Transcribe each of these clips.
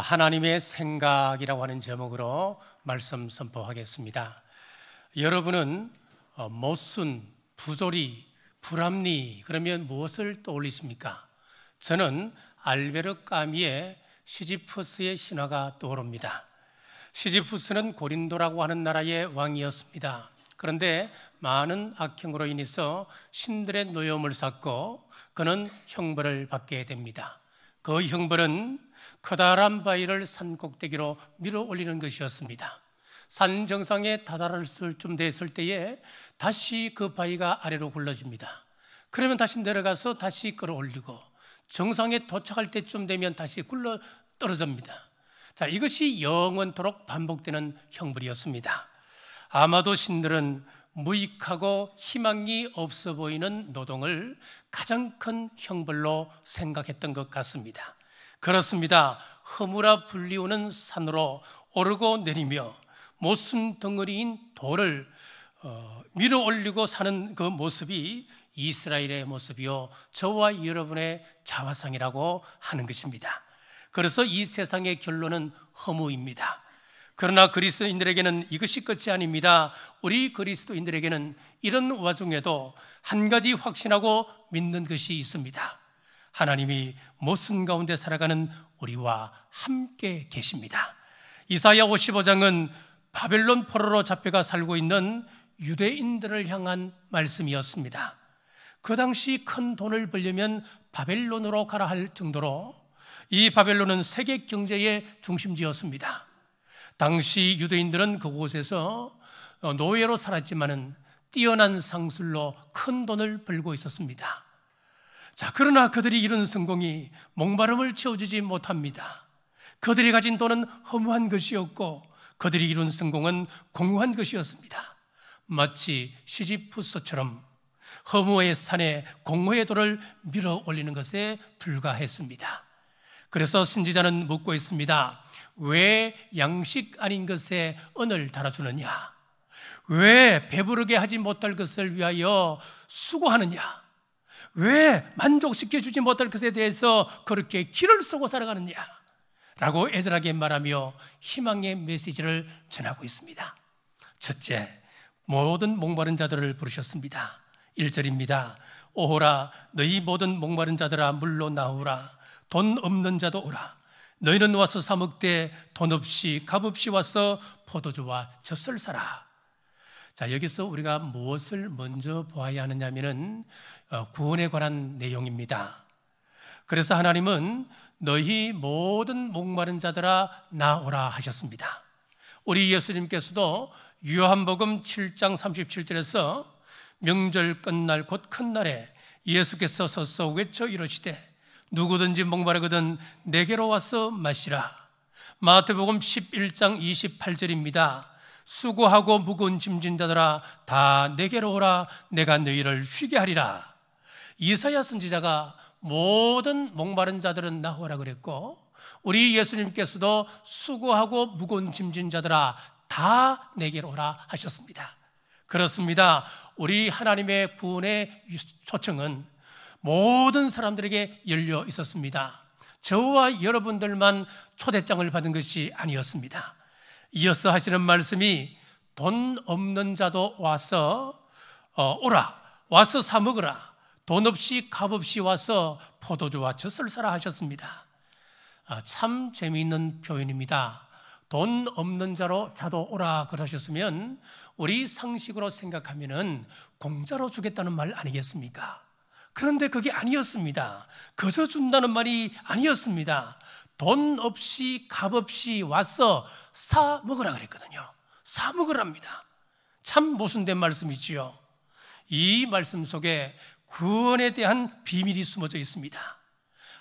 하나님의 생각이라고 하는 제목으로 말씀 선포하겠습니다. 여러분은 모순, 부조리, 불합리 그러면 무엇을 떠올리십니까? 저는 알베르 까미의 시지프스의 신화가 떠오릅니다. 시지프스는 고린도라고 하는 나라의 왕이었습니다. 그런데 많은 악행으로 인해서 신들의 노여움을 샀고 그는 형벌을 받게 됩니다. 그 형벌은 커다란 바위를 산 꼭대기로 밀어 올리는 것이었습니다. 산 정상에 다다를 쯤 됐을 때에 다시 그 바위가 아래로 굴러집니다. 그러면 다시 내려가서 다시 끌어올리고 정상에 도착할 때쯤 되면 다시 굴러 떨어집니다. 자, 이것이 영원토록 반복되는 형벌이었습니다. 아마도 신들은 무익하고 희망이 없어 보이는 노동을 가장 큰 형벌로 생각했던 것 같습니다. 그렇습니다. 허물아 불리우는 산으로 오르고 내리며 모순 덩어리인 돌을 밀어 올리고 사는 그 모습이 이스라엘의 모습이요 저와 여러분의 자화상이라고 하는 것입니다. 그래서 이 세상의 결론은 허무입니다. 그러나 그리스도인들에게는 이것이 끝이 아닙니다. 우리 그리스도인들에게는 이런 와중에도 한 가지 확신하고 믿는 것이 있습니다. 하나님이 모순 가운데 살아가는 우리와 함께 계십니다. 이사야 55장은 바벨론 포로로 잡혀가 살고 있는 유대인들을 향한 말씀이었습니다. 그 당시 큰 돈을 벌려면 바벨론으로 가라 할 정도로 이 바벨론은 세계 경제의 중심지였습니다. 당시 유대인들은 그곳에서 노예로 살았지만은 뛰어난 상술로 큰 돈을 벌고 있었습니다. 자, 그러나 그들이 이룬 성공이 목마름을 채워주지 못합니다. 그들이 가진 돈은 허무한 것이었고 그들이 이룬 성공은 공허한 것이었습니다. 마치 시지프스처럼 허무의 산에 공허의 돌을 밀어 올리는 것에 불과했습니다. 그래서 선지자는 묻고 있습니다. 왜 양식 아닌 것에 은을 달아주느냐? 왜 배부르게 하지 못할 것을 위하여 수고하느냐? 왜 만족시켜주지 못할 것에 대해서 그렇게 기를 쓰고 살아가느냐? 라고 애절하게 말하며 희망의 메시지를 전하고 있습니다. 첫째, 모든 목마른 자들을 부르셨습니다. 1절입니다. 오호라 너희 모든 목마른 자들아 물로 나오라. 돈 없는 자도 오라. 너희는 와서 사 먹되 돈 없이 값 없이 와서 포도주와 젖을 사라. 자, 여기서 우리가 무엇을 먼저 보아야 하느냐면은 구원에 관한 내용입니다. 그래서 하나님은 너희 모든 목마른 자들아 나오라 하셨습니다. 우리 예수님께서도 요한복음 7장 37절에서 명절 끝날 곧 큰 날에 예수께서 서서 외쳐 이르시되 누구든지 목마르거든 내게로 와서 마시라. 마태복음 11장 28절입니다. 수고하고 무거운 짐진 자들아 다 내게로 오라. 내가 너희를 쉬게 하리라. 이사야 선지자가 모든 목마른 자들은 나오라 그랬고 우리 예수님께서도 수고하고 무거운 짐진 자들아 다 내게로 오라 하셨습니다. 그렇습니다. 우리 하나님의 구원의 초청은 모든 사람들에게 열려 있었습니다. 저와 여러분들만 초대장을 받은 것이 아니었습니다. 이어서 하시는 말씀이 돈 없는 자도 와서 오라. 와서 사 먹으라. 돈 없이 값 없이 와서 포도주와 젖을 사라 하셨습니다. 참 재미있는 표현입니다. 돈 없는 자도 오라 그러셨으면 우리 상식으로 생각하면은 공짜로 주겠다는 말 아니겠습니까? 그런데 그게 아니었습니다. 거저 준다는 말이 아니었습니다. 돈 없이 값 없이 와서 사 먹으라 그랬거든요. 사 먹으랍니다. 참 모순된 말씀이지요. 이 말씀 속에 구원에 대한 비밀이 숨어져 있습니다.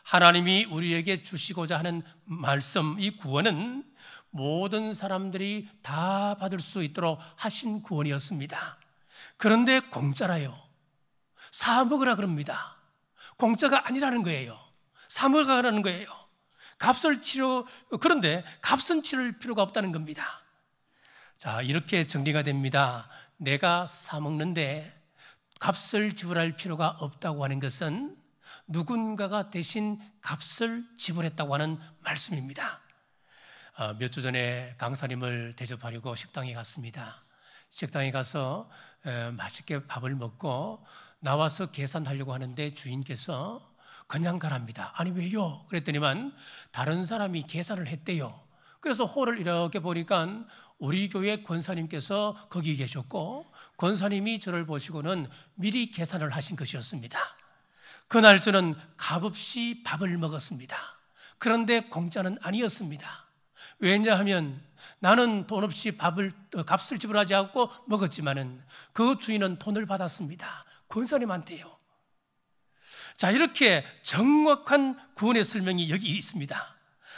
하나님이 우리에게 주시고자 하는 말씀, 이 구원은 모든 사람들이 다 받을 수 있도록 하신 구원이었습니다. 그런데 공짜라요. 사 먹으라 그럽니다. 공짜가 아니라는 거예요. 사 먹으라는 거예요. 그런데 값은 치를 필요가 없다는 겁니다. 자, 이렇게 정리가 됩니다. 내가 사 먹는데 값을 지불할 필요가 없다고 하는 것은 누군가가 대신 값을 지불했다고 하는 말씀입니다. 몇 주 전에 강사님을 대접하려고 식당에 갔습니다. 식당에 가서 맛있게 밥을 먹고 나와서 계산하려고 하는데 주인께서 그냥 가랍니다. 아니 왜요? 그랬더니만 다른 사람이 계산을 했대요. 그래서 홀을 이렇게 보니까 우리 교회 권사님께서 거기 계셨고 권사님이 저를 보시고는 미리 계산을 하신 것이었습니다. 그날 저는 값없이 밥을 먹었습니다. 그런데 공짜는 아니었습니다. 왜냐하면 나는 돈 없이 값을 지불하지 않고 먹었지만은 그 주인은 돈을 받았습니다. 권사님한테요. 자, 이렇게 정확한 구원의 설명이 여기 있습니다.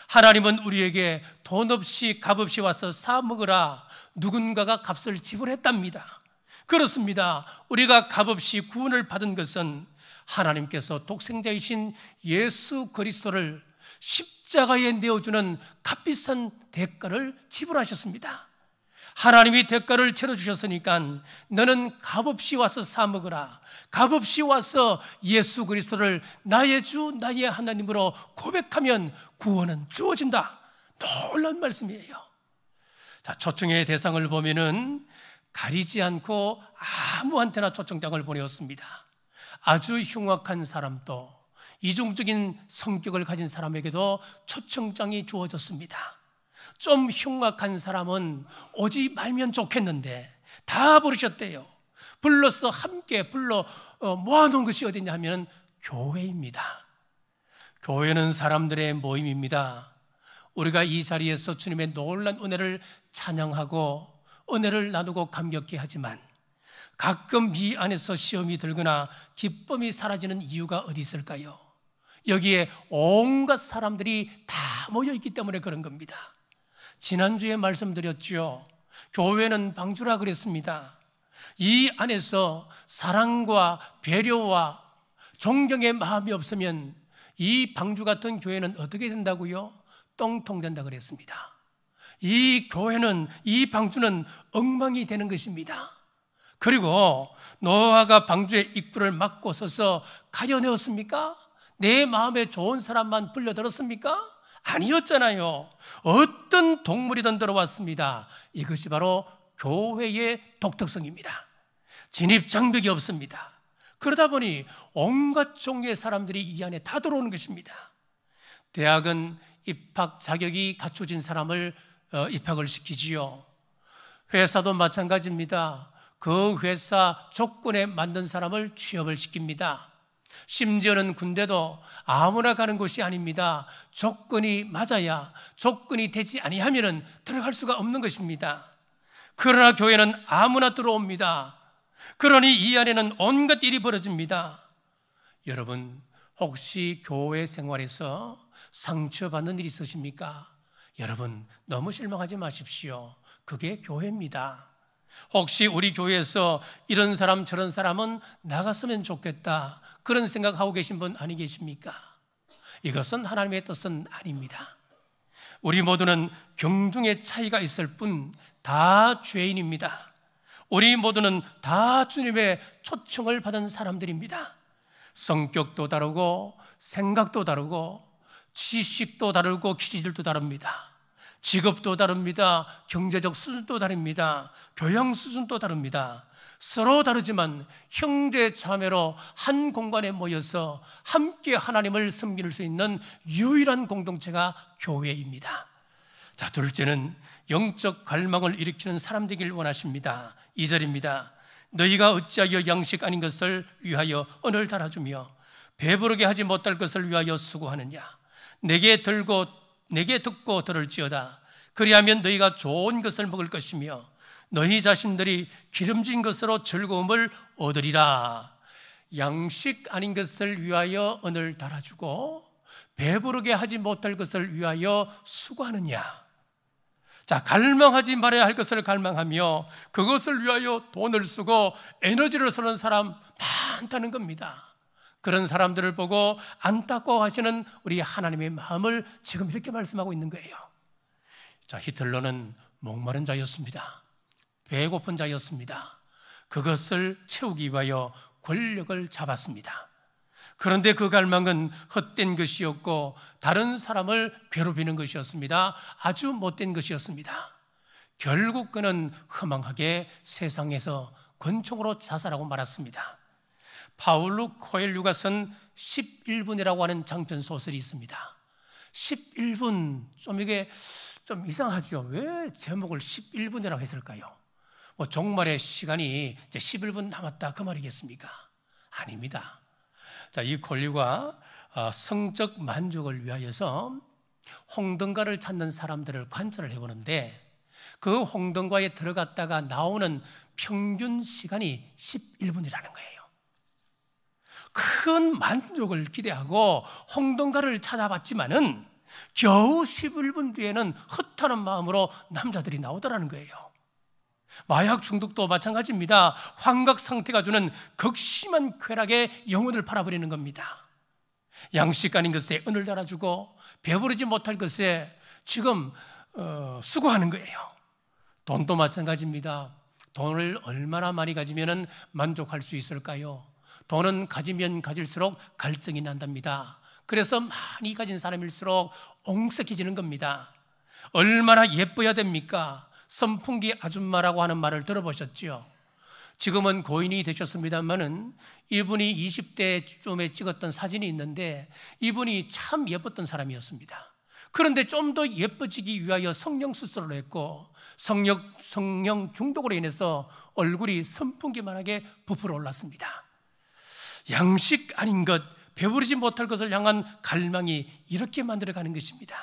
하나님은 우리에게 돈 없이 값 없이 와서 사 먹으라, 누군가가 값을 지불했답니다. 그렇습니다. 우리가 값 없이 구원을 받은 것은 하나님께서 독생자이신 예수 그리스도를 십자가에 내어주는 값비싼 대가를 지불하셨습니다. 하나님이 대가를 치러주셨으니까 너는 값없이 와서 사 먹으라, 값없이 와서 예수 그리스도를 나의 주 나의 하나님으로 고백하면 구원은 주어진다. 놀라운 말씀이에요. 자, 초청의 대상을 보면은 가리지 않고 아무한테나 초청장을 보내었습니다. 아주 흉악한 사람도, 이중적인 성격을 가진 사람에게도 초청장이 주어졌습니다. 좀 흉악한 사람은 오지 말면 좋겠는데 다 부르셨대요. 불러서 함께 모아놓은 것이 어디냐 하면 교회입니다. 교회는 사람들의 모임입니다. 우리가 이 자리에서 주님의 놀라운 은혜를 찬양하고 은혜를 나누고 감격해 하지만 가끔 이 안에서 시험이 들거나 기쁨이 사라지는 이유가 어디 있을까요? 여기에 온갖 사람들이 다 모여있기 때문에 그런 겁니다. 지난주에 말씀드렸죠. 교회는 방주라 그랬습니다. 이 안에서 사랑과 배려와 존경의 마음이 없으면 이 방주 같은 교회는 어떻게 된다고요? 똥통 된다 그랬습니다. 이 교회는, 이 방주는 엉망이 되는 것입니다. 그리고 노아가 방주의 입구를 막고 서서 가려내었습니까? 내 마음에 좋은 사람만 불려들었습니까? 아니었잖아요. 어떤 동물이든 들어왔습니다. 이것이 바로 교회의 독특성입니다. 진입 장벽이 없습니다. 그러다 보니 온갖 종류의 사람들이 이 안에 다 들어오는 것입니다. 대학은 입학 자격이 갖춰진 사람을 입학을 시키지요. 회사도 마찬가지입니다. 그 회사 조건에 맞는 사람을 취업을 시킵니다. 심지어는 군대도 아무나 가는 곳이 아닙니다. 조건이 맞아야, 조건이 되지 아니하면 들어갈 수가 없는 것입니다. 그러나 교회는 아무나 들어옵니다. 그러니 이 안에는 온갖 일이 벌어집니다. 여러분, 혹시 교회 생활에서 상처받는 일이 있으십니까? 여러분, 너무 실망하지 마십시오. 그게 교회입니다. 혹시 우리 교회에서 이런 사람 저런 사람은 나갔으면 좋겠다, 그런 생각하고 계신 분 아니 계십니까? 이것은 하나님의 뜻은 아닙니다. 우리 모두는 경중의 차이가 있을 뿐 다 죄인입니다. 우리 모두는 다 주님의 초청을 받은 사람들입니다. 성격도 다르고 생각도 다르고 지식도 다르고 기질도 다릅니다. 직업도 다릅니다. 경제적 수준도 다릅니다. 교양 수준도 다릅니다. 서로 다르지만 형제 자매로 한 공간에 모여서 함께 하나님을 섬길 수 있는 유일한 공동체가 교회입니다. 자, 둘째는 영적 갈망을 일으키는 사람 되길 원하십니다. 2절입니다. 너희가 어찌하여 양식 아닌 것을 위하여 언을 달아주며 배부르게 하지 못할 것을 위하여 수고하느냐. 내게 듣고 들을지어다. 그리하면 너희가 좋은 것을 먹을 것이며 너희 자신들이 기름진 것으로 즐거움을 얻으리라. 양식 아닌 것을 위하여 언을 달아주고 배부르게 하지 못할 것을 위하여 수고하느냐. 자, 갈망하지 말아야 할 것을 갈망하며 그것을 위하여 돈을 쓰고 에너지를 쓰는 사람 많다는 겁니다. 그런 사람들을 보고 안타까워하시는 우리 하나님의 마음을 지금 이렇게 말씀하고 있는 거예요. 자, 히틀러는 목마른 자였습니다. 배고픈 자였습니다. 그것을 채우기 위하여 권력을 잡았습니다. 그런데 그 갈망은 헛된 것이었고 다른 사람을 괴롭히는 것이었습니다. 아주 못된 것이었습니다. 결국 그는 허망하게 세상에서 권총으로 자살하고 말았습니다. 파울루 코엘류가 쓴 11분이라고 하는 장편 소설이 있습니다. 11분, 이게 좀 이상하죠. 왜 제목을 11분이라고 했을까요? 종말의 시간이 이제 11분 남았다 그 말이겠습니까? 아닙니다. 자, 이 콜류가 성적 만족을 위하여서 홍등가를 찾는 사람들을 관찰을 해보는데 그 홍등가에 들어갔다가 나오는 평균 시간이 11분이라는 거예요. 큰 만족을 기대하고 홍등가를 찾아봤지만은 겨우 11분 뒤에는 허탈한 마음으로 남자들이 나오더라는 거예요. 마약 중독도 마찬가지입니다. 환각 상태가 주는 극심한 쾌락에 영혼을 팔아버리는 겁니다. 양식 아닌 것에 은을 달아주고 배부르지 못할 것에 지금 수고하는 거예요. 돈도 마찬가지입니다. 돈을 얼마나 많이 가지면 만족할 수 있을까요? 돈은 가지면 가질수록 갈증이 난답니다. 그래서 많이 가진 사람일수록 옹색해지는 겁니다. 얼마나 예뻐야 됩니까? 선풍기 아줌마라고 하는 말을 들어보셨죠? 지금은 고인이 되셨습니다만은 이분이 20대쯤에 찍었던 사진이 있는데 이분이 참 예뻤던 사람이었습니다. 그런데 좀 더 예뻐지기 위하여 성령 수술을 했고 성령 중독으로 인해서 얼굴이 선풍기만하게 부풀어 올랐습니다. 양식 아닌 것, 배부르지 못할 것을 향한 갈망이 이렇게 만들어가는 것입니다.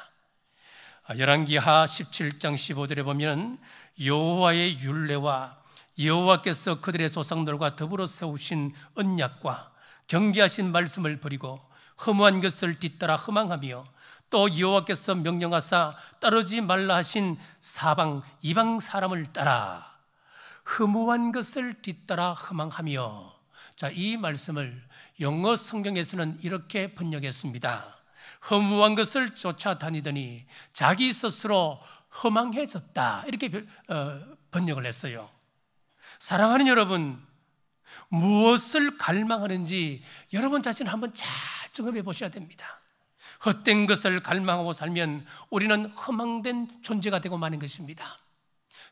열왕기하 17장 15절에 보면 여호와의 율례와 여호와께서 그들의 조상들과 더불어 세우신 언약과 경계하신 말씀을 버리고 허무한 것을 뒤따라 허망하며 또 여호와께서 명령하사 따르지 말라 하신 사방 이방 사람을 따라 허무한 것을 뒤따라 허망하며. 자, 이 말씀을 영어 성경에서는 이렇게 번역했습니다. 허무한 것을 쫓아다니더니 자기 스스로 허망해졌다, 이렇게 번역을 했어요. 사랑하는 여러분, 무엇을 갈망하는지 여러분 자신을 한번 잘 점검해 보셔야 됩니다. 헛된 것을 갈망하고 살면 우리는 허망된 존재가 되고 마는 것입니다.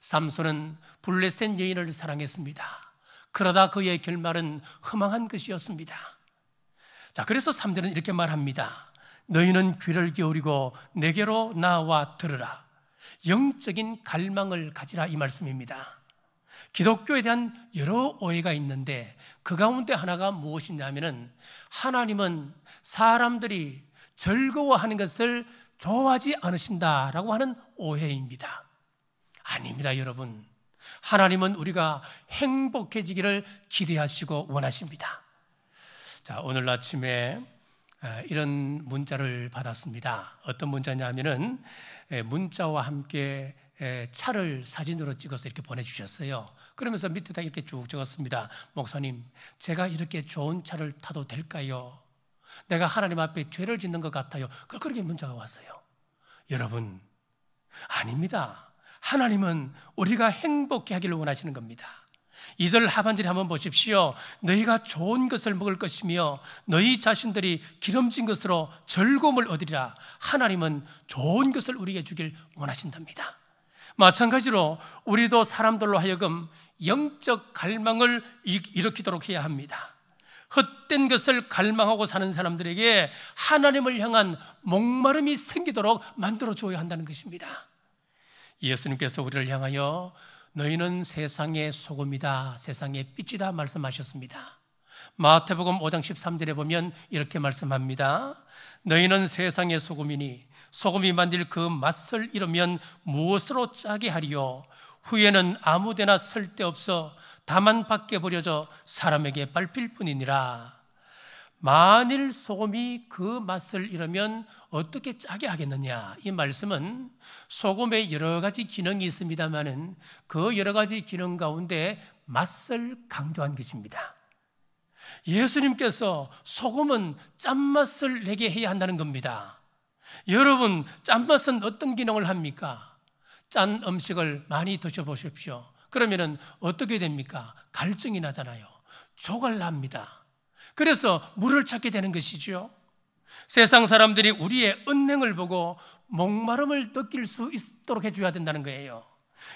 삼손은 블레셋 여인을 사랑했습니다. 그러다 그의 결말은 허망한 것이었습니다. 자, 그래서 3절은 이렇게 말합니다. 너희는 귀를 기울이고 내게로 나와 들으라. 영적인 갈망을 가지라, 이 말씀입니다. 기독교에 대한 여러 오해가 있는데 그 가운데 하나가 무엇이냐면은 하나님은 사람들이 즐거워하는 것을 좋아하지 않으신다라고 하는 오해입니다. 아닙니다, 여러분. 하나님은 우리가 행복해지기를 기대하시고 원하십니다. 자, 오늘 아침에 이런 문자를 받았습니다. 어떤 문자냐면은 문자와 함께 차를 사진으로 찍어서 이렇게 보내주셨어요. 그러면서 밑에다 이렇게 쭉 적었습니다. 목사님, 제가 이렇게 좋은 차를 타도 될까요? 내가 하나님 앞에 죄를 짓는 것 같아요. 그렇게 문자가 왔어요. 여러분, 아닙니다. 하나님은 우리가 행복해 하기를 원하시는 겁니다. 2절 하반절에 한번 보십시오. 너희가 좋은 것을 먹을 것이며 너희 자신들이 기름진 것으로 즐거움을 얻으리라. 하나님은 좋은 것을 우리에게 주길 원하신답니다. 마찬가지로 우리도 사람들로 하여금 영적 갈망을 일으키도록 해야 합니다. 헛된 것을 갈망하고 사는 사람들에게 하나님을 향한 목마름이 생기도록 만들어줘야 한다는 것입니다. 예수님께서 우리를 향하여 너희는 세상의 소금이다, 세상의 빛이다 말씀하셨습니다. 마태복음 5장 13절에 보면 이렇게 말씀합니다. 너희는 세상의 소금이니 소금이 만들 그 맛을 잃으면 무엇으로 짜게 하리요? 후에는 아무데나 쓸데없어 다만 밖에 버려져 사람에게 밟힐 뿐이니라. 만일 소금이 그 맛을 잃으면 어떻게 짜게 하겠느냐? 이 말씀은 소금에 여러 가지 기능이 있습니다만은 그 여러 가지 기능 가운데 맛을 강조한 것입니다. 예수님께서 소금은 짠맛을 내게 해야 한다는 겁니다. 여러분, 짠맛은 어떤 기능을 합니까? 짠 음식을 많이 드셔보십시오. 그러면은 어떻게 됩니까? 갈증이 나잖아요. 조갈 납니다. 그래서 물을 찾게 되는 것이죠. 세상 사람들이 우리의 은행을 보고 목마름을 느낄 수 있도록 해줘야 된다는 거예요.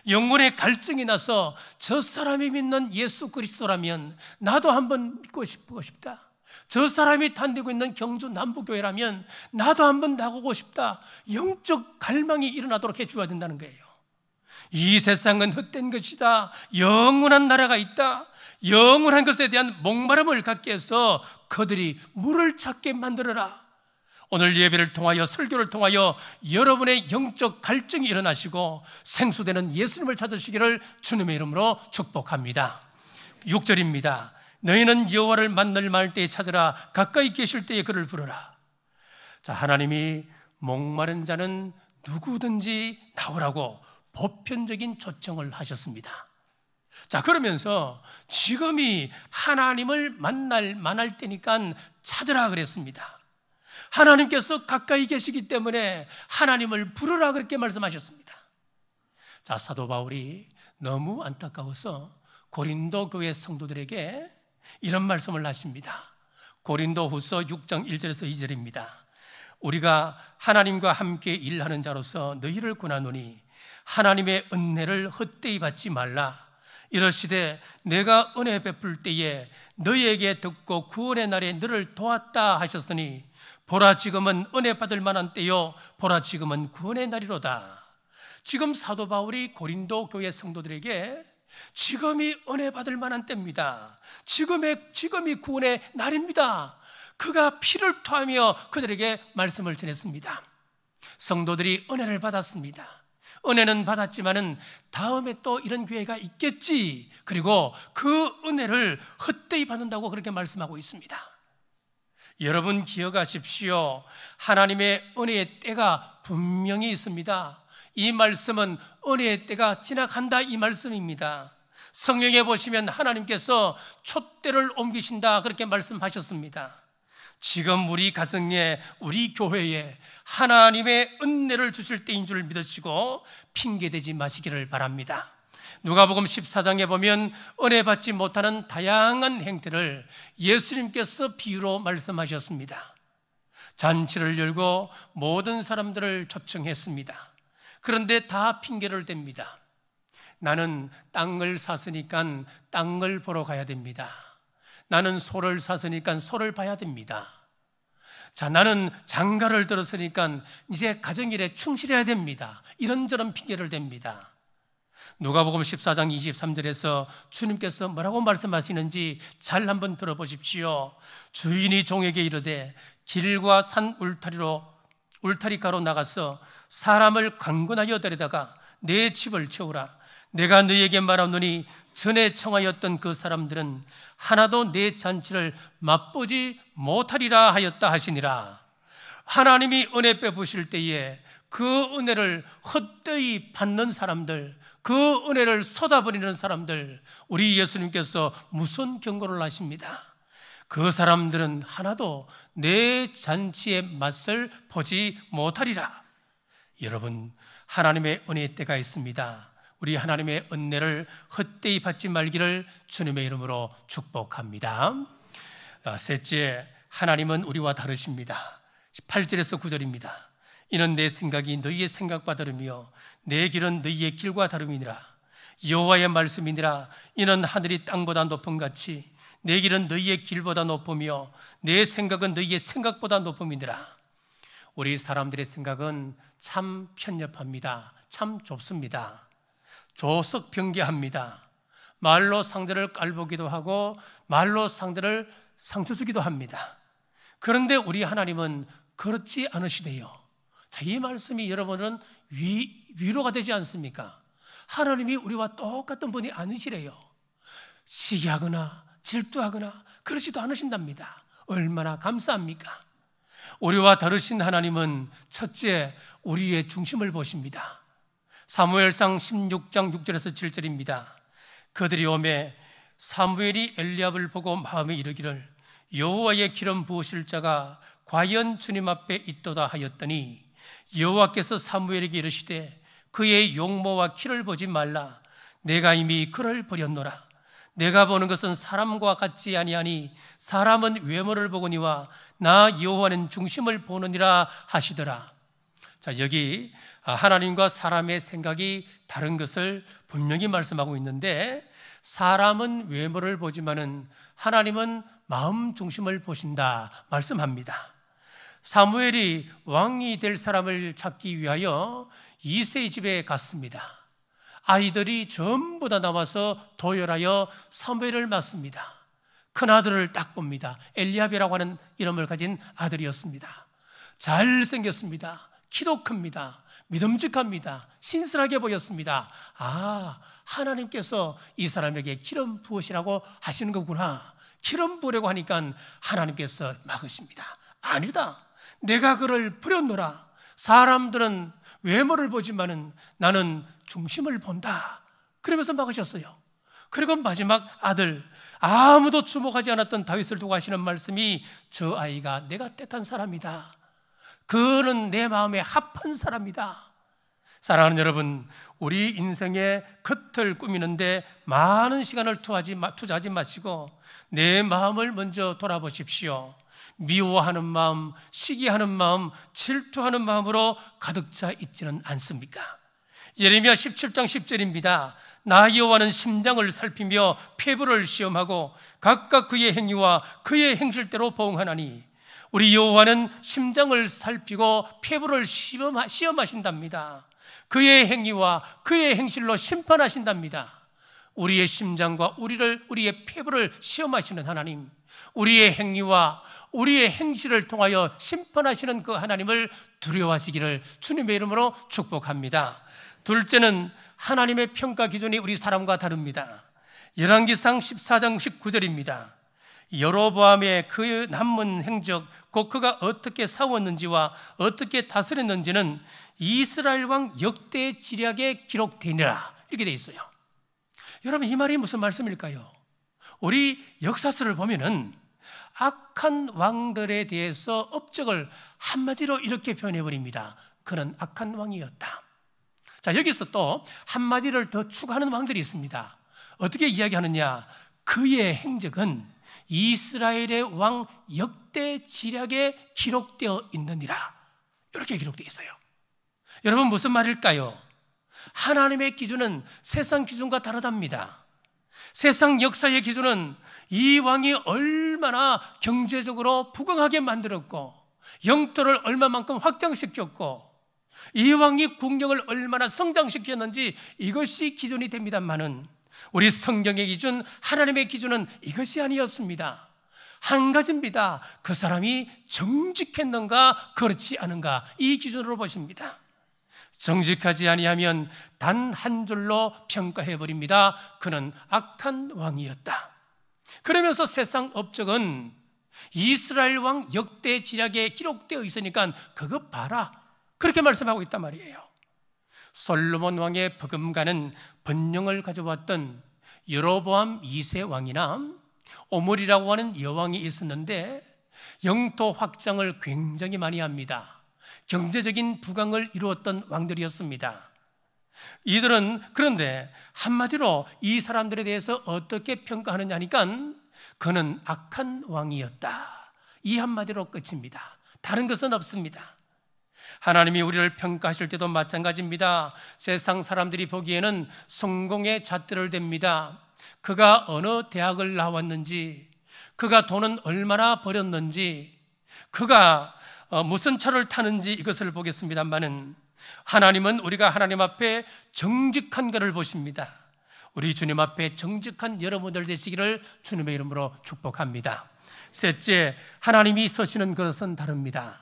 영혼의 갈증이 나서 저 사람이 믿는 예수 그리스도라면 나도 한번 믿고 싶다. 저 사람이 다니고 있는 경주 남부교회라면 나도 한번 나가고 싶다. 영적 갈망이 일어나도록 해줘야 된다는 거예요. 이 세상은 헛된 것이다. 영원한 나라가 있다. 영원한 것에 대한 목마름을 갖게 해서 그들이 물을 찾게 만들어라. 오늘 예배를 통하여, 설교를 통하여 여러분의 영적 갈증이 일어나시고 생수되는 예수님을 찾으시기를 주님의 이름으로 축복합니다. 6절입니다. 너희는 여호와를 만날 때에 찾으라. 가까이 계실 때에 그를 부르라. 자, 하나님이 목마른 자는 누구든지 나오라고 보편적인 초청을 하셨습니다. 자, 그러면서 지금이 하나님을 만날 때니까 찾으라 그랬습니다. 하나님께서 가까이 계시기 때문에 하나님을 부르라 그렇게 말씀하셨습니다. 자, 사도 바울이 너무 안타까워서 고린도 교회 성도들에게 이런 말씀을 하십니다. 고린도 후서 6장 1절에서 2절입니다. 우리가 하나님과 함께 일하는 자로서 너희를 권하노니 하나님의 은혜를 헛되이 받지 말라. 이러시되 내가 은혜 베풀 때에 너희에게 듣고 구원의 날에 너를 도왔다 하셨으니 보라 지금은 은혜 받을 만한 때요 보라 지금은 구원의 날이로다. 지금 사도 바울이 고린도 교회 성도들에게 지금이 은혜 받을 만한 때입니다. 지금이 구원의 날입니다. 그가 피를 토하며 그들에게 말씀을 전했습니다. 성도들이 은혜를 받았습니다. 은혜는 받았지만은 다음에 또 이런 기회가 있겠지. 그리고 그 은혜를 헛되이 받는다고 그렇게 말씀하고 있습니다. 여러분 기억하십시오. 하나님의 은혜의 때가 분명히 있습니다. 이 말씀은 은혜의 때가 지나간다 이 말씀입니다. 성경에 보시면 하나님께서 촛대를 옮기신다 그렇게 말씀하셨습니다. 지금 우리 가정에, 우리 교회에 하나님의 은혜를 주실 때인 줄 믿으시고 핑계대지 마시기를 바랍니다. 누가복음 14장에 보면 은혜 받지 못하는 다양한 행태를 예수님께서 비유로 말씀하셨습니다. 잔치를 열고 모든 사람들을 초청했습니다. 그런데 다 핑계를 댑니다. 나는 땅을 샀으니까 땅을 보러 가야 됩니다. 나는 소를 샀으니까 소를 봐야 됩니다. 자, 나는 장가를 들었으니까 이제 가정일에 충실해야 됩니다. 이런저런 핑계를 댑니다. 누가복음 14장 23절에서 주님께서 뭐라고 말씀하시는지 잘 한번 들어보십시오. 주인이 종에게 이르되 길과 산 울타리가로 나가서 사람을 강권하여 데려다가 내 집을 채우라. 내가 너에게 말하노니 전에 청하였던 그 사람들은 하나도 내 잔치를 맛보지 못하리라 하였다 하시니라. 하나님이 은혜 베푸실 때에 그 은혜를 헛되이 받는 사람들, 그 은혜를 쏟아버리는 사람들, 우리 예수님께서 무슨 경고를 하십니다. 그 사람들은 하나도 내 잔치의 맛을 보지 못하리라. 여러분, 하나님의 은혜의 때가 있습니다. 우리 하나님의 은혜를 헛되이 받지 말기를 주님의 이름으로 축복합니다. 셋째, 하나님은 우리와 다르십니다. 8절에서 9절입니다. 이는 내 생각이 너희의 생각과 다르며 내 길은 너희의 길과 다름이니라. 여호와의 말씀이니라. 이는 하늘이 땅보다 높음 같이 내 길은 너희의 길보다 높으며 내 생각은 너희의 생각보다 높음이니라. 우리 사람들의 생각은 참 편협합니다. 참 좁습니다. 조석병개합니다. 말로 상대를 깔보기도 하고 말로 상대를 상처 주기도 합니다. 그런데 우리 하나님은 그렇지 않으시대요. 자, 이 말씀이 여러분은 위로가 되지 않습니까? 하나님이 우리와 똑같은 분이 아니시래요. 시기하거나 질투하거나 그러지도 않으신답니다. 얼마나 감사합니까? 우리와 다르신 하나님은 첫째, 우리의 중심을 보십니다. 사무엘상 16장 6절에서 7절입니다. 그들이 오매 사무엘이 엘리압을 보고 마음에 이르기를 여호와의 기름 부으실 자가 과연 주님 앞에 있도다 하였더니 여호와께서 사무엘에게 이르시되 그의 용모와 키를 보지 말라. 내가 이미 그를 버렸노라. 내가 보는 것은 사람과 같지 아니하니 사람은 외모를 보거니와 나 여호와는 중심을 보느니라 하시더라. 자, 여기 하나님과 사람의 생각이 다른 것을 분명히 말씀하고 있는데, 사람은 외모를 보지만은 하나님은 마음 중심을 보신다 말씀합니다. 사무엘이 왕이 될 사람을 찾기 위하여 이새의 집에 갔습니다. 아이들이 전부 다 나와서 도열하여 사무엘을 맞습니다. 큰아들을 딱 봅니다. 엘리압이라고 하는 이름을 가진 아들이었습니다. 잘생겼습니다. 키도 큽니다. 믿음직합니다. 신실하게 보였습니다. 아, 하나님께서 이 사람에게 기름 부으시라고 하시는 거구나. 기름 부으라고 하니까 하나님께서 막으십니다. 아니다, 내가 그를 버렸노라. 사람들은 외모를 보지만은 나는 중심을 본다. 그러면서 막으셨어요. 그리고 마지막 아들, 아무도 주목하지 않았던 다윗을 두고 하시는 말씀이, 저 아이가 내가 택한 사람이다. 그는 내 마음에 합한 사람이다. 사랑하는 여러분, 우리 인생의 끝을 꾸미는데 많은 시간을 투자하지 마시고 내 마음을 먼저 돌아보십시오. 미워하는 마음, 시기하는 마음, 질투하는 마음으로 가득 차 있지는 않습니까? 예레미야 17장 10절입니다. 나 여호와는 심장을 살피며 폐부를 시험하고 각각 그의 행위와 그의 행실대로 보응하나니, 우리 여호와는 심장을 살피고 폐부를 시험하신답니다. 그의 행위와 그의 행실로 심판하신답니다. 우리의 심장과 우리의 폐부를 시험하시는 하나님, 우리의 행위와 우리의 행실을 통하여 심판하시는 그 하나님을 두려워하시기를 주님의 이름으로 축복합니다. 둘째는 하나님의 평가 기준이 우리 사람과 다릅니다. 열왕기상 14장 19절입니다. 여로보암의 그 남은 행적, 곧 그가 어떻게 싸웠는지와 어떻게 다스렸는지는 이스라엘 왕 역대 지략에 기록되니라, 이렇게 되어 있어요. 여러분, 이 말이 무슨 말씀일까요? 우리 역사서를 보면은 악한 왕들에 대해서 업적을 한마디로 이렇게 표현해 버립니다. 그는 악한 왕이었다. 자, 여기서 또 한마디를 더 추가하는 왕들이 있습니다. 어떻게 이야기하느냐? 그의 행적은 이스라엘의 왕 역대 지략에 기록되어 있느니라, 이렇게 기록되어 있어요. 여러분, 무슨 말일까요? 하나님의 기준은 세상 기준과 다르답니다. 세상 역사의 기준은 이 왕이 얼마나 경제적으로 부강하게 만들었고 영토를 얼마만큼 확장시켰고 이 왕이 국력을 얼마나 성장시켰는지, 이것이 기준이 됩니다만은 우리 성경의 기준, 하나님의 기준은 이것이 아니었습니다. 한 가지입니다. 그 사람이 정직했는가 그렇지 않은가, 이 기준으로 보십니다. 정직하지 아니하면 단 한 줄로 평가해 버립니다. 그는 악한 왕이었다. 그러면서 세상 업적은 이스라엘 왕 역대 지략에 기록되어 있으니까 그거 봐라, 그렇게 말씀하고 있단 말이에요. 솔로몬 왕의 버금가는 번영을 가져왔던 여로보암 2세 왕이나 오므리라고 하는 여왕이 있었는데 영토 확장을 굉장히 많이 합니다. 경제적인 부강을 이루었던 왕들이었습니다. 이들은 그런데 한마디로 이 사람들에 대해서 어떻게 평가하느냐 하니까 그는 악한 왕이었다, 이 한마디로 끝입니다. 다른 것은 없습니다. 하나님이 우리를 평가하실 때도 마찬가지입니다. 세상 사람들이 보기에는 성공의 잣대를 댑니다. 그가 어느 대학을 나왔는지, 그가 돈은 얼마나 벌였는지, 그가 무슨 차를 타는지, 이것을 보겠습니다만은 하나님은 우리가 하나님 앞에 정직한 것을 보십니다. 우리 주님 앞에 정직한 여러분들 되시기를 주님의 이름으로 축복합니다. 셋째, 하나님이 서시는 그릇은 다릅니다.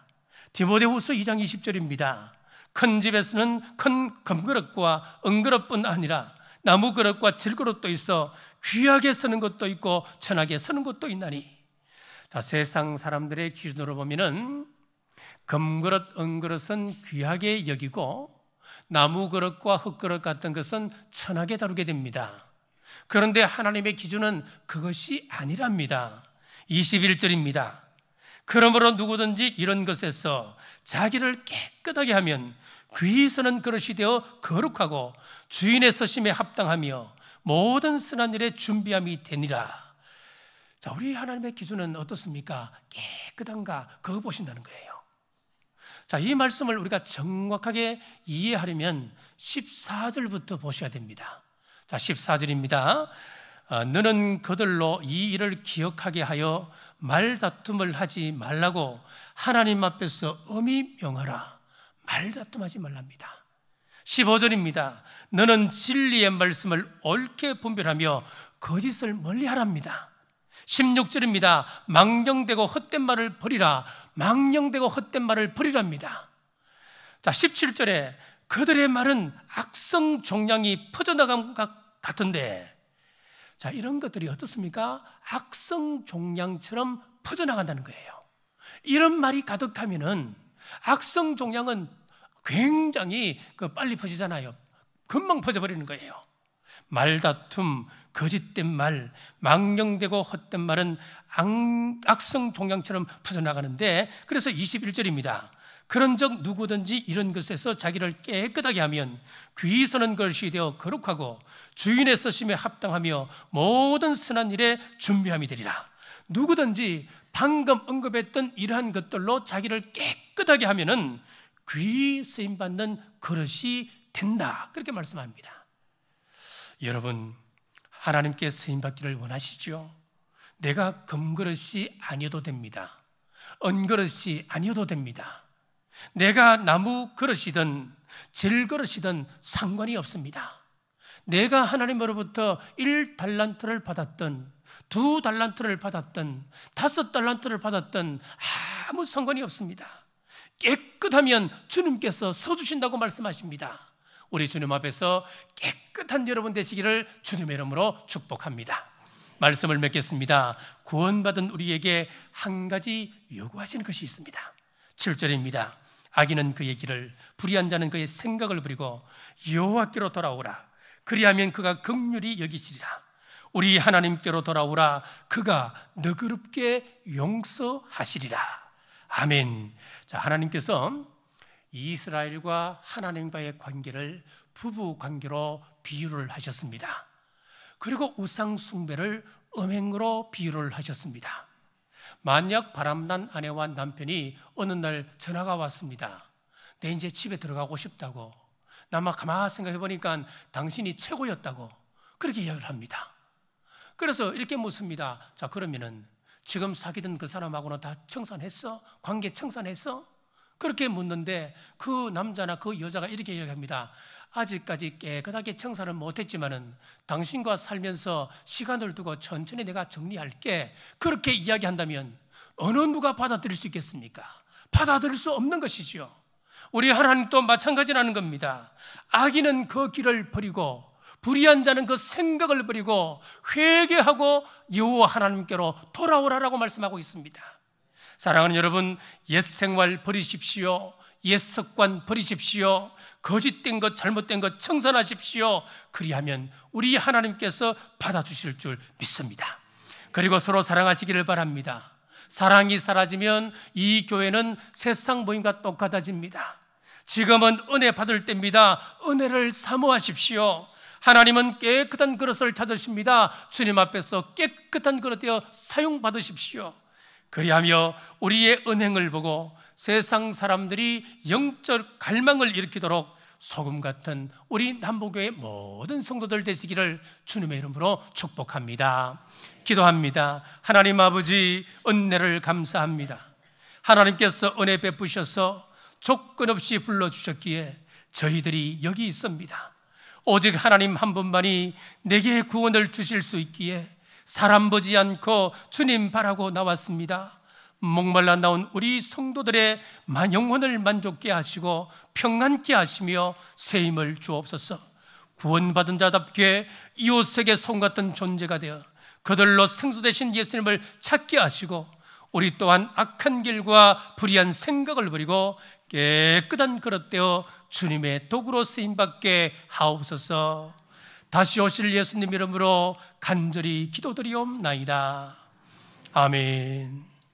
디모데후서 2장 20절입니다. 큰 집에서는 큰 금그릇과 은그릇뿐 아니라 나무 그릇과 질그릇도 있어 귀하게 쓰는 것도 있고 천하게 쓰는 것도 있나니. 자, 세상 사람들의 기준으로 보면은 금그릇, 은그릇은 귀하게 여기고 나무 그릇과 흙그릇 같은 것은 천하게 다루게 됩니다. 그런데 하나님의 기준은 그것이 아니랍니다. 21절입니다. 그러므로 누구든지 이런 것에서 자기를 깨끗하게 하면 귀히 쓰는 그릇이 되어 거룩하고 주인의 쓰심에 합당하며 모든 선한 일에 준비함이 되니라. 자, 우리 하나님의 기준은 어떻습니까? 깨끗한가? 그거 보신다는 거예요. 자, 이 말씀을 우리가 정확하게 이해하려면 14절부터 보셔야 됩니다. 자, 14절입니다. 너는 그들로 이 일을 기억하게 하여 말다툼을 하지 말라고 하나님 앞에서 엄히 명하라. 말다툼하지 말랍니다. 15절입니다. 너는 진리의 말씀을 옳게 분별하며 거짓을 멀리하랍니다. 16절입니다. 망령되고 헛된 말을 버리라. 망령되고 헛된 말을 버리랍니다. 자, 17절에 그들의 말은 악성 종양이 퍼져나간 것 같은데, 자, 이런 것들이 어떻습니까? 악성 종양처럼 퍼져나간다는 거예요. 이런 말이 가득하면은 악성 종양은 굉장히 빨리 퍼지잖아요. 금방 퍼져버리는 거예요. 말다툼, 거짓된 말, 망령되고 헛된 말은 악성 종양처럼 퍼져나가는데, 그래서 21절입니다. 그런즉 누구든지 이런 것에서 자기를 깨끗하게 하면 귀서는 것이 되어 거룩하고 주인의 쓰심에 합당하며 모든 선한 일에 준비함이 되리라. 누구든지 방금 언급했던 이러한 것들로 자기를 깨끗하게 하면은 귀 쓰임 받는 그릇이 된다. 그렇게 말씀합니다. 여러분, 하나님께 쓰임 받기를 원하시죠? 내가 금그릇이 아니어도 됩니다. 은그릇이 아니어도 됩니다. 내가 나무 그릇이든 질그릇이든 상관이 없습니다. 내가 하나님으로부터 1달란트를 받았든 2달란트를 받았든 5달란트를 받았든 아무 상관이 없습니다. 깨끗하면 주님께서 서주신다고 말씀하십니다. 우리 주님 앞에서 깨끗한 여러분 되시기를 주님의 이름으로 축복합니다. 말씀을 맺겠습니다. 구원받은 우리에게 한 가지 요구하시는 것이 있습니다. 7절입니다. 악인은 그의 길을, 불의한 자는 그의 생각을 버리고 여호와께로 돌아오라. 그리하면 그가 긍휼히 여기시리라. 우리 하나님께로 돌아오라. 그가 너그럽게 용서하시리라. 아멘. 자, 하나님께서 이스라엘과 하나님과의 관계를 부부 관계로 비유를 하셨습니다. 그리고 우상 숭배를 음행으로 비유를 하셨습니다. 만약 바람난 아내와 남편이 어느 날 전화가 왔습니다. 내 이제 집에 들어가고 싶다고. 나만 가만히 생각해 보니까 당신이 최고였다고. 그렇게 이야기를 합니다. 그래서 이렇게 묻습니다. 자, 그러면은 지금 사귀던 그 사람하고는 다 청산했어? 관계 청산했어? 그렇게 묻는데 그 남자나 그 여자가 이렇게 이야기합니다. 아직까지 깨끗하게 청산은 못했지만은 당신과 살면서 시간을 두고 천천히 내가 정리할게. 그렇게 이야기한다면 어느 누가 받아들일 수 있겠습니까? 받아들일 수 없는 것이죠. 우리 하나님도 마찬가지라는 겁니다. 악인은 그 길을 버리고 불의한 자는 그 생각을 버리고 회개하고 여호와 하나님께로 돌아오라라고 말씀하고 있습니다. 사랑하는 여러분, 옛 생활 버리십시오. 옛 습관 버리십시오. 거짓된 것, 잘못된 것 청산하십시오. 그리하면 우리 하나님께서 받아주실 줄 믿습니다. 그리고 서로 사랑하시기를 바랍니다. 사랑이 사라지면 이 교회는 세상 모임과 똑같아집니다. 지금은 은혜 받을 때입니다. 은혜를 사모하십시오. 하나님은 깨끗한 그릇을 찾으십니다. 주님 앞에서 깨끗한 그릇 되어 사용받으십시오. 그리하며 우리의 은행을 보고 세상 사람들이 영적 갈망을 일으키도록 소금 같은 우리 남부교회 모든 성도들 되시기를 주님의 이름으로 축복합니다. 기도합니다. 하나님 아버지, 은혜를 감사합니다. 하나님께서 은혜 베푸셔서 조건 없이 불러주셨기에 저희들이 여기 있습니다. 오직 하나님 한 분만이 내게 구원을 주실 수 있기에 사람 보지 않고 주님 바라고 나왔습니다. 목말라 나온 우리 성도들의 영혼을 만족케 하시고 평안케 하시며 새 힘을 주옵소서. 구원받은 자답게 이웃에게 손 같은 존재가 되어 그들로 생수되신 예수님을 찾게 하시고 우리 또한 악한 길과 불의한 생각을 버리고 깨끗한 그릇 되어 주님의 도구로 쓰임받게 하옵소서. 다시 오실 예수님 이름으로 간절히 기도드리옵나이다. 아멘.